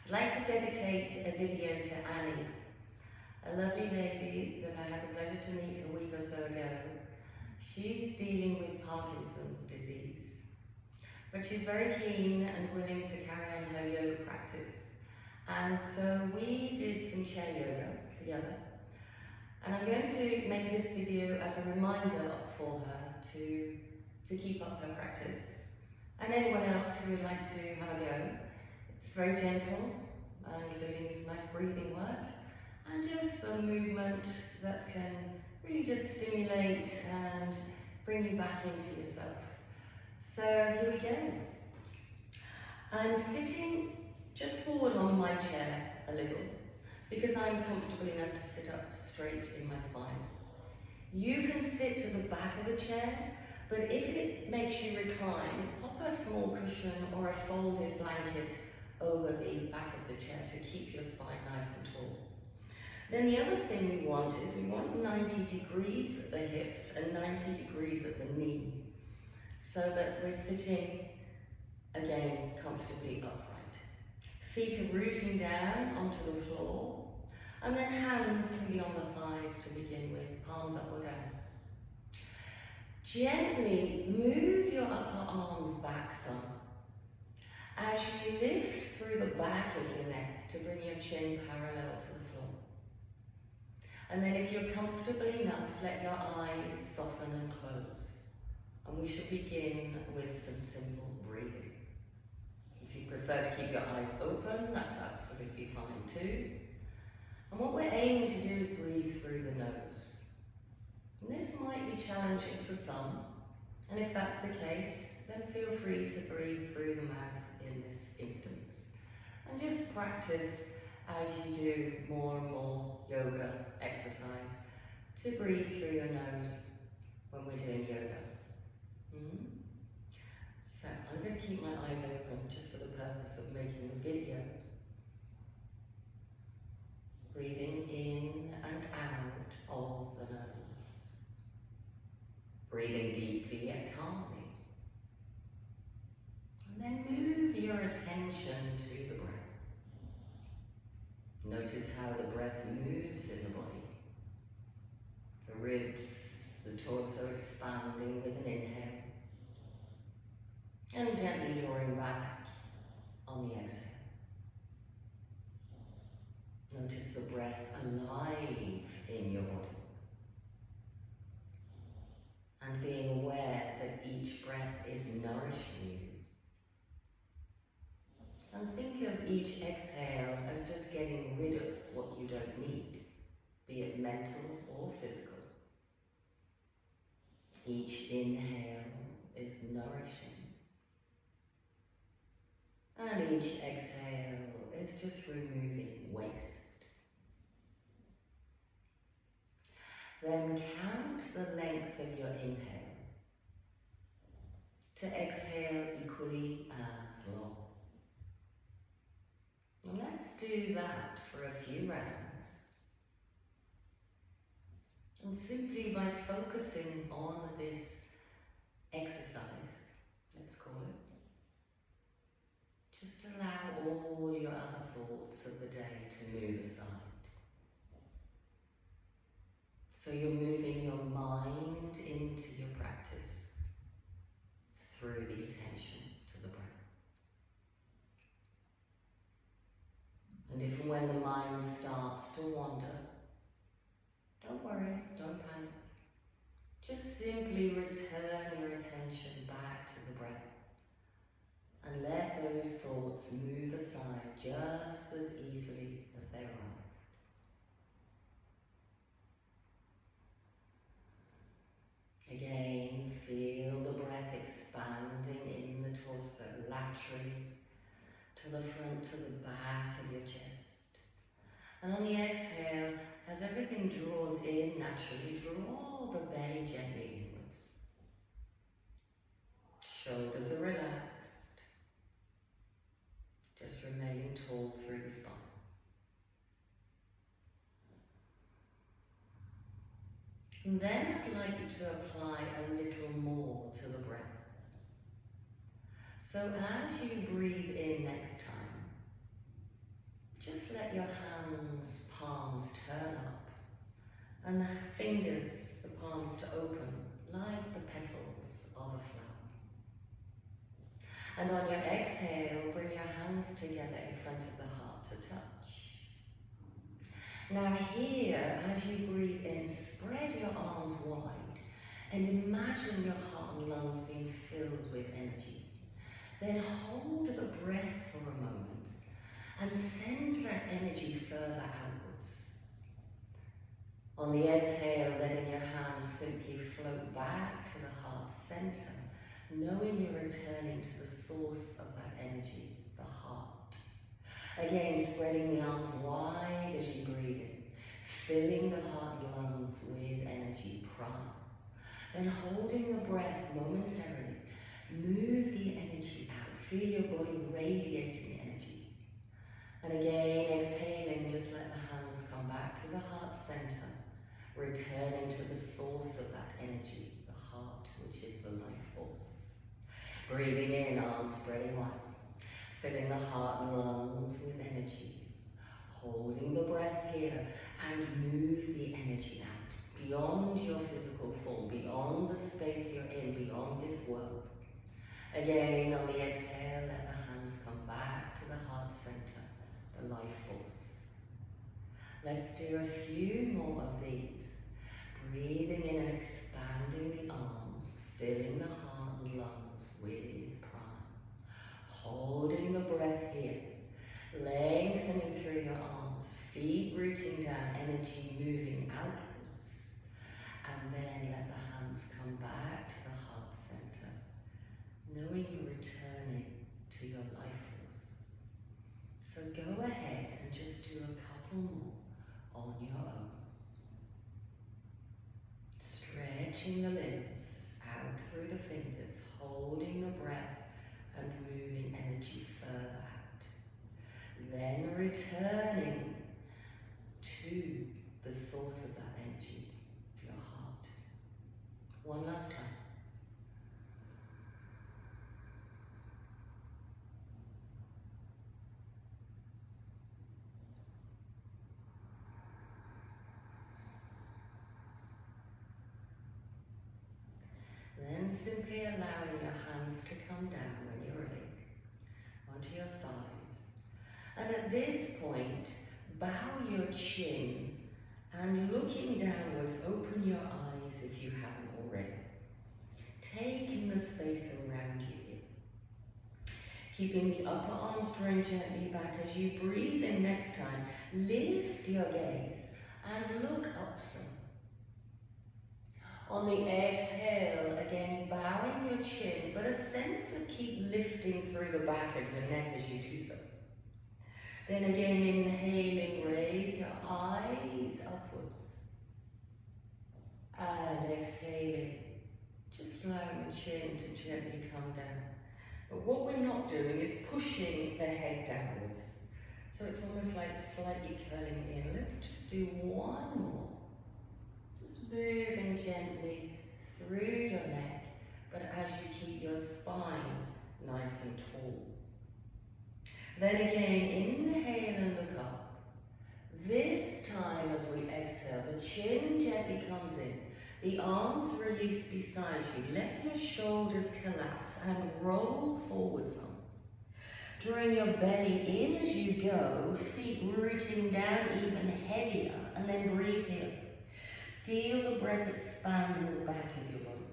I'd like to dedicate a video to Annie, a lovely lady that I had the pleasure to meet a week or so ago. She's dealing with Parkinson's disease, but she's very keen and willing to carry on her yoga practice. And so we did some chair yoga together. And I'm going to make this video as a reminder for her to keep up her practice. And anyone else who would like to have a go. It's very gentle, including some nice breathing work, and just some movement that can really just stimulate and bring you back into yourself. So here we go. I'm sitting just forward on my chair a little, because I'm comfortable enough to sit up straight in my spine. You can sit to the back of the chair, but if it makes you recline, pop a small cushion or a folded blanket over the back of the chair to keep your spine nice and tall. Then the other thing we want is we want 90 degrees at the hips and 90 degrees at the knee, so that we're sitting, again, comfortably upright. Feet are rooting down onto the floor, and then hands can be on the thighs to begin with, palms up or down. Gently move your upper arms back some as you lift through the back of your neck to bring your chin parallel to the floor. And then if you're comfortable enough, let your eyes soften and close. And we should begin with some simple breathing. If you prefer to keep your eyes open, that's absolutely fine too. And what we're aiming to do is breathe through the nose. And this might be challenging for some, and if that's the case, then feel free to breathe through the mouth in this instance. And just practice as you do more and more yoga exercise to breathe through your nose when we're doing yoga. So I'm going to keep my eyes open just for the purpose of making the video. Breathing in and out of the nose. Breathing deeply and calmly. And then move your attention to the breath. Notice how the breath moves in the body. The ribs, the torso expanding with an inhale. And gently drawing back on the exhale. Notice the breath alive in your body. And being aware that each breath is nourishing you. And think of each exhale as just getting rid of what you don't need, be it mental or physical. Each inhale is nourishing. And each exhale is just removing waste. Then count the length of your inhale to exhale equally as long. And let's do that for a few rounds. And simply by focusing on this exercise, let's call it, just allow all your other thoughts of the day to move aside. So you're moving your mind into your practice through the attention to the breath. And if and when the mind starts to wander, don't worry, don't panic. Just simply return your attention back to the breath and let those thoughts move aside just as easily as they arrive. Again, feel the breath expanding in the torso, laterally, to the front, to the back of your chest. And on the exhale, as everything draws in naturally, draw the belly gently inwards. Shoulders are relaxed, just remaining tall through the spine. And then I'd like you to apply a little more to the breath. So as you breathe in next time, on your exhale, bring your hands together in front of the heart to touch. Now here, as you breathe in, spread your arms wide and imagine your heart and lungs being filled with energy. Then hold the breath for a moment and send that energy further outwards. On the exhale, letting your hands simply float back to the heart center, knowing you're returning to the source of that energy, the heart. Again, spreading the arms wide as you breathe in, filling the heart and lungs with energy, prana. Then holding the breath momentarily, move the energy out. Feel your body radiating energy. And again, exhaling, just let the hands come back to the heart center, returning to the source of that energy, the heart, which is the life force. Breathing in, arms spreading wide, filling the heart and lungs with energy. Holding the breath here and move the energy out, beyond your physical form, beyond the space you're in, beyond this world. Again, on the exhale, let the hands come back to the heart center, the life force. Let's do a few more of these. Breathing in and expanding the arms, filling the heart and lungs with prana. Holding the breath here, lengthening through your arms, feet rooting down, energy moving outwards. And then let the hands come back to the heart center, knowing you're returning to your life force. So go ahead and just do a couple more on your own. Stretching the limbs out through the fingers, holding the breath and moving energy further out. Then returning to the source of that energy, your heart. One last time. Then simply allowing your hands to come down when you're ready, onto your thighs. And at this point, bow your chin and looking downwards, open your eyes if you haven't already. Taking the space around you here. Keeping the upper arms drawn gently back as you breathe in next time. Lift your gaze and look up some. On the exhale, again bowing your chin, but a sense of keep lifting through the back of your neck as you do so. Then again inhaling, raise your eyes upwards. And exhaling, just allowing the chin to gently come down. But what we're not doing is pushing the head downwards. So it's almost like slightly curling in. Let's just do one more. Moving gently through your neck, but as you keep your spine nice and tall. Then again, inhale and look up. This time as we exhale, the chin gently comes in, the arms release beside you. Let your shoulders collapse and roll forward some. Drawing your belly in as you go, feet rooting down even heavier, and then breathe here. Feel the breath expand in the back of your body.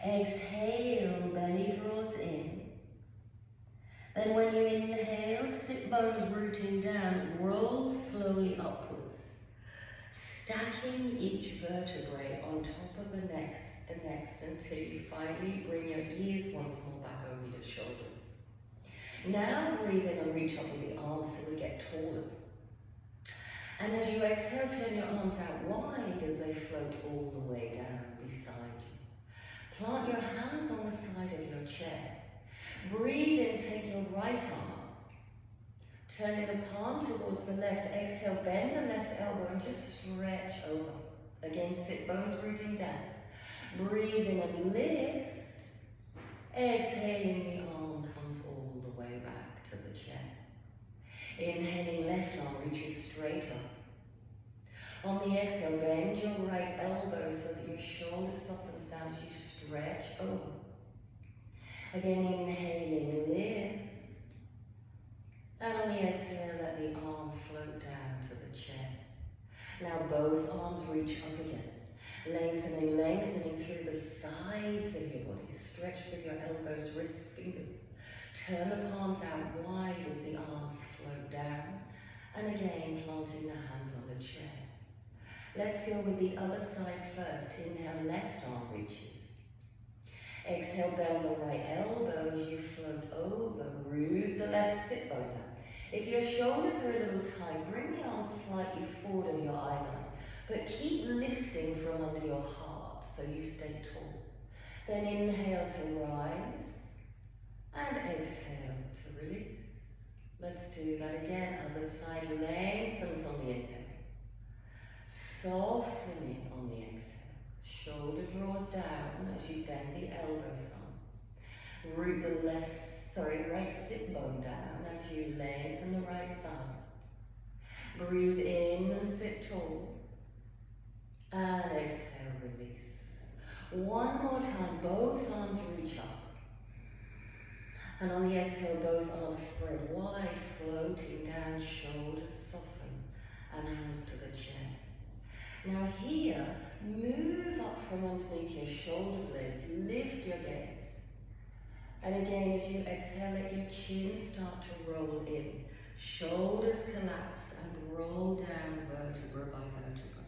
Exhale, belly draws in. Then when you inhale, sit bones rooting down, roll slowly upwards, stacking each vertebrae on top of the next, until you finally bring your ears once more back over your shoulders. Now breathe in and reach up with the arms so we get taller. And as you exhale, turn your arms out wide as they float all the way down beside you. Plant your hands on the side of your chair. Breathe in, take your right arm. Turning the palm towards the left. Exhale, bend the left elbow and just stretch over. Again, sit bones rooting down. Breathe in and lift. Exhaling, the arm comes all the way back to the chair. Inhaling, left arm reaches straight up. On the exhale, bend your right elbow so that your shoulder softens down as you stretch over. Again, inhaling, lift. And on the exhale, let the arm float down to the chair. Now both arms reach up again. Lengthening, lengthening through the sides of your body. Stretches of your elbows, wrists, fingers. Turn the palms out wide as the arms float down. And again, planting the hands on the chair. Let's go with the other side first. Inhale, left arm reaches. Exhale, bend the right elbow as you float over. Root the left sit bone down. If your shoulders are a little tight, bring the arms slightly forward of your eye line. But keep lifting from under your heart so you stay tall. Then inhale to rise and exhale to release. Let's do that again. Other side lengthens on the inhale. Softening on the exhale. Shoulder draws down as you bend the elbows on. Root the right sit bone down as you lengthen the right side. Breathe in and sit tall. And exhale, release. One more time, both arms reach up. And on the exhale, both arms spread wide, floating down, shoulders soften, and hands to the chair. Now here, move up from underneath your shoulder blades, lift your gaze. And again, as you exhale, let your chin start to roll in. Shoulders collapse and roll down vertebra by vertebra.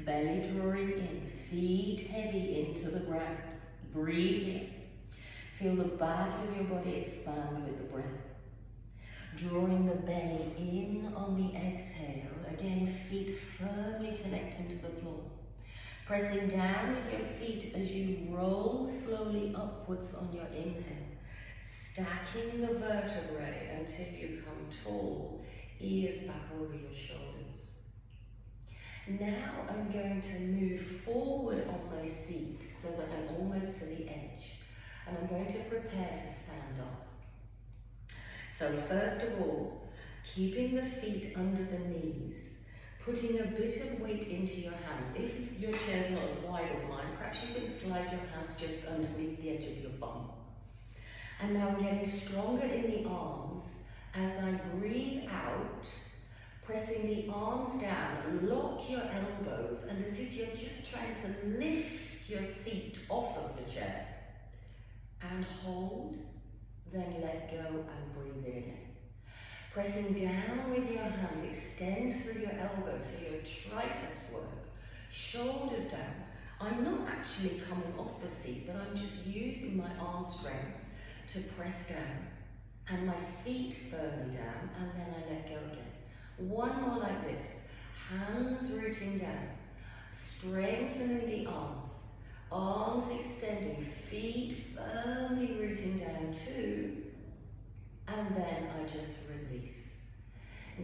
Belly drawing in, feet heavy into the ground. Breathe in. Feel the back of your body expand with the breath. Drawing the belly in on the exhale. Again, feet firmly connecting to the floor. Pressing down with your feet as you roll slowly upwards on your inhale. Stacking the vertebrae until you come tall, ears back over your shoulders. Now I'm going to move forward on my seat so that I'm almost to the edge. And I'm going to prepare to stand up. So first of all, keeping the feet under the knees, putting a bit of weight into your hands. If your chair's not as wide as mine, perhaps you can slide your hands just underneath the edge of your bum. And now I'm getting stronger in the arms as I breathe out, pressing the arms down, lock your elbows, and as if you're just trying to lift your seat off of the chair. And hold, then let go and breathe in again. Pressing down with your hands, extend through your elbows so your triceps work. Shoulders down. I'm not actually coming off the seat, but I'm just using my arm strength to press down. And my feet firmly down, and then I let go again. One more like this. Hands rooting down. Strengthening the arms. Arms extending, feet firmly rooting down too. And then I just release.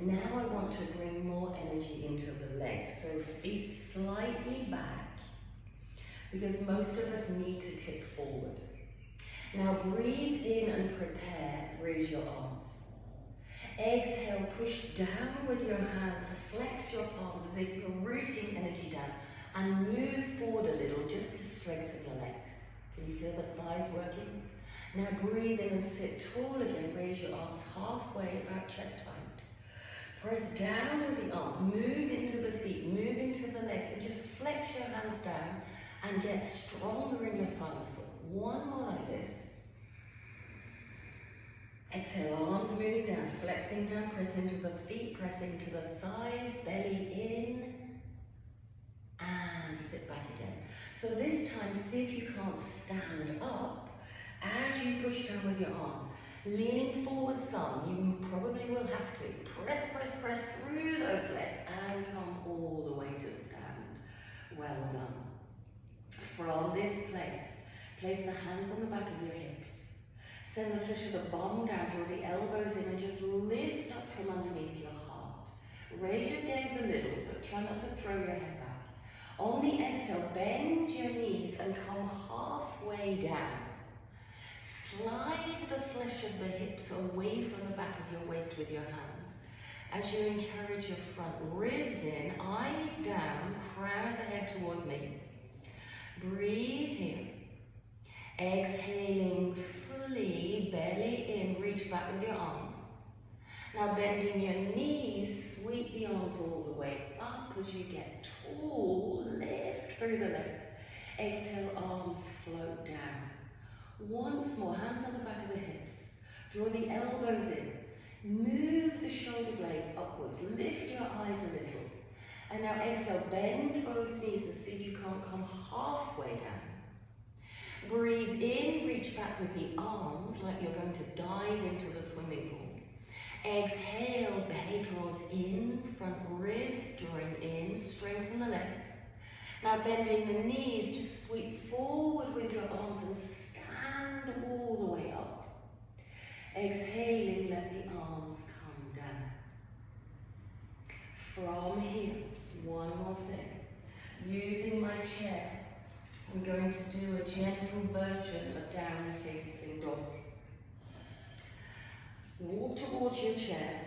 Now I want to bring more energy into the legs. So feet slightly back, because most of us need to tip forward. Now breathe in and prepare, raise your arms. Exhale, push down with your hands, flex your palms as if you're rooting energy down, and move forward a little just to strengthen your legs. Can you feel the thighs working? Now breathe in and sit tall again. Raise your arms halfway, about chest height. Press down with the arms. Move into the feet, move into the legs, and just flex your hands down and get stronger in your thigh muscle. One more like this. Exhale, arms moving down, flexing down, press into the feet, pressing to the thighs, belly in, and sit back again. So this time, see if you can't stand up as you push down with your arms. Leaning forward some, you probably will have to. Press, press, press through those legs and come all the way to stand. Well done. From this place the hands on the back of your hips. Send the flesh of the bum down, draw the elbows in and just lift up from underneath your heart. Raise your gaze a little, but try not to throw your head back. On the exhale, bend your knees and come halfway down. Slide the flesh of the hips away from the back of your waist with your hands. As you encourage your front ribs in, eyes down, crown of the head towards me. Breathe here. Exhaling fully, belly in, reach back with your arms. Now bending your knees, sweep the arms all the way up as you get tall, lift through the legs. Exhale, arms float down. Once more, hands on the back of the hips. Draw the elbows in. Move the shoulder blades upwards. Lift your eyes a little. And now exhale, bend both knees and see if you can't come halfway down. Breathe in, reach back with the arms like you're going to dive into the swimming pool. Exhale, belly draws in, front ribs drawing in, strengthen the legs. Now bending the knees, just sweep forward with your arms and stand all the way up. Exhaling, let the arms come down. From here, one more thing. Using my chair, I'm going to do a gentle version of down facing dog. Walk towards your chair,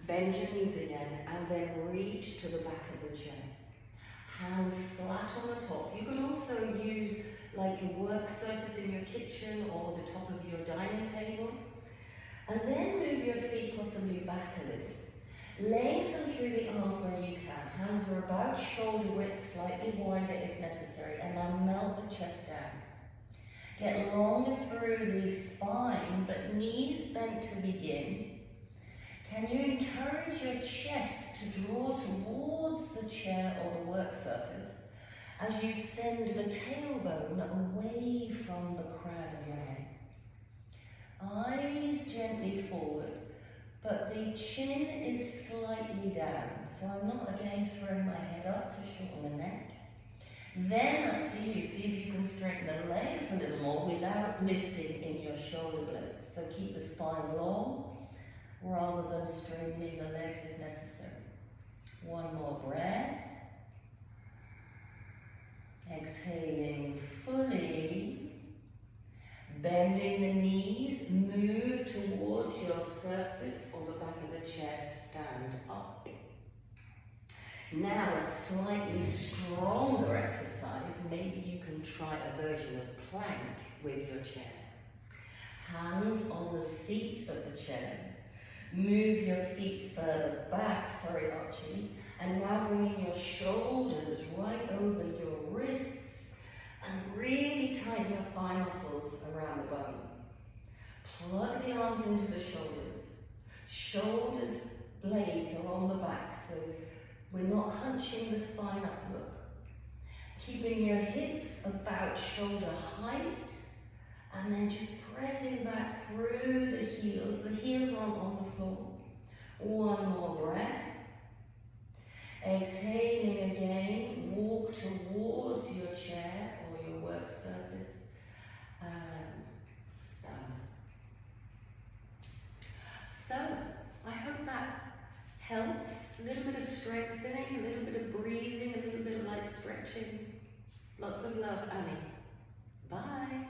bend your knees again, and then reach to the back of the chair. Hands flat on the top. You could also use like a work surface in your kitchen or the top of your dining table. And then move your feet possibly back a little. Lengthen through the arms where you can. Hands are about shoulder width, slightly wider if necessary. And now melt the chest down. Get longer through the spine, but knees bent to begin. Can you encourage your chest to draw towards the chair or the work surface as you send the tailbone away from the crown of your head? Eyes gently forward, but the chin is slightly down, so I'm not again throwing my head up to shorten the neck. Then up to you, see if you can straighten the legs a little more without lifting in your shoulder blades. So keep the spine long rather than straightening the legs if necessary. One more breath. Exhaling fully. Bending the knees, move towards your surface or the back of the chair to stand up. Now a slightly stronger exercise. Maybe you can try a version of plank with your chair. Hands on the seat of the chair. Move your feet further back, Sarah&Archie, and now bringing your shoulders right over your wrists and really tighten your thigh muscles around the bone. Plug the arms into the shoulders. Shoulders blades are on the back, so we're not hunching the spine up, look. Keeping your hips about shoulder height, and then just pressing back through the heels. The heels aren't on the floor. One more breath. Exhaling again, walk towards your chair or your work surface, and stand. So, I hope that helps. A little bit of strengthening, a little bit of breathing, a little bit of light stretching. Lots of love, Annie. Bye.